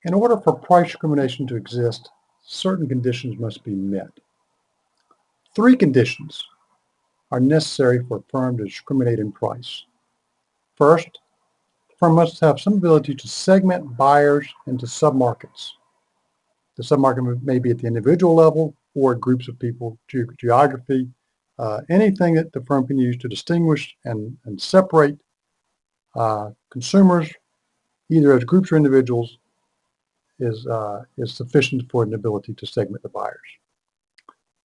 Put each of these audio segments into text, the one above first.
In order for price discrimination to exist, certain conditions must be met. 3 conditions are necessary for a firm to discriminate in price. First, the firm must have some ability to segment buyers into submarkets. The submarket may be at the individual level or groups of people, geography, anything that the firm can use to distinguish and separate consumers, either as groups or individuals, is sufficient for an ability to segment the buyers.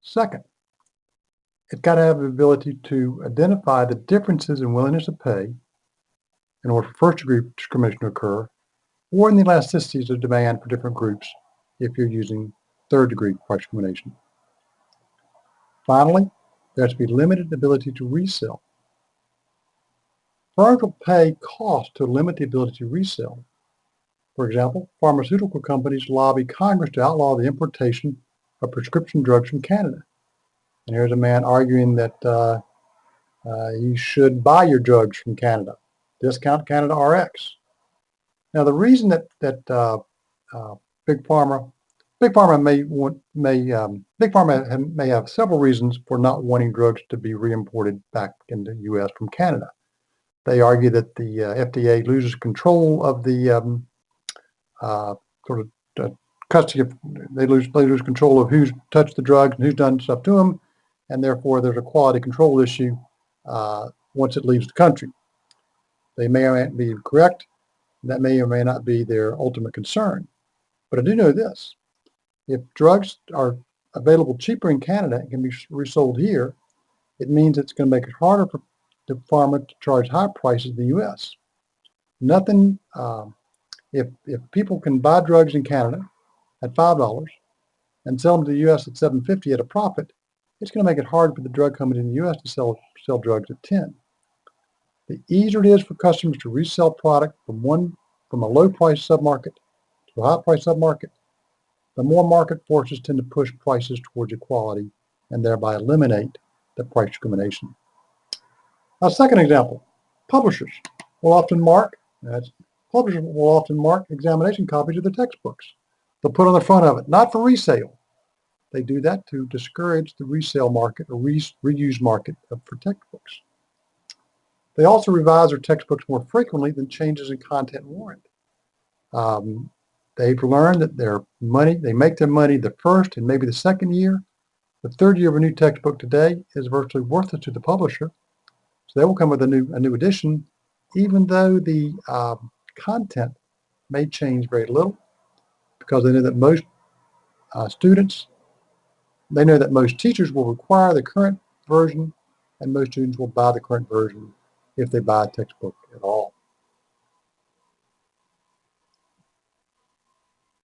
Second, it's got to have the ability to identify the differences in willingness to pay in order for first-degree discrimination to occur, or in the elasticities of demand for different groups if you're using third-degree price discrimination. Finally, there has to be limited ability to resell. Firms will pay costs to limit the ability to resell. For example, pharmaceutical companies lobby Congress to outlaw the importation of prescription drugs from Canada. And here's a man arguing that you should buy your drugs from Canada. Discount Canada RX. Now, the reason that Big Pharma may have several reasons for not wanting drugs to be reimported back into the U.S. from Canada. They argue that the FDA loses control of the custody. They lose control of who's touched the drugs and who's done stuff to them, and therefore there's a quality control issue once it leaves the country. They may or may not be correct. That may or may not be their ultimate concern. But I do know this. If drugs are available cheaper in Canada and can be resold here, it means it's going to make it harder for the pharma to charge high prices in the U.S. If people can buy drugs in Canada at $5 and sell them to the U.S. at $7.50 at a profit, it's going to make it hard for the drug companies in the U.S. to sell drugs at $10. The easier it is for customers to resell product from a low-price submarket to a high-price submarket, the more market forces tend to push prices towards equality and thereby eliminate the price discrimination. A second example, publishers will often mark examination copies of their textbooks. They'll put on the front of it, not for resale. They do that to discourage the resale market or reuse market for textbooks. They also revise their textbooks more frequently than changes in content warrant. They've learned that they make their money the first and maybe the second year. The third year of a new textbook today is virtually worthless to the publisher. So they will come with a new edition, even though the content may change very little, because they know that most teachers will require the current version, and most students will buy the current version if they buy a textbook at all.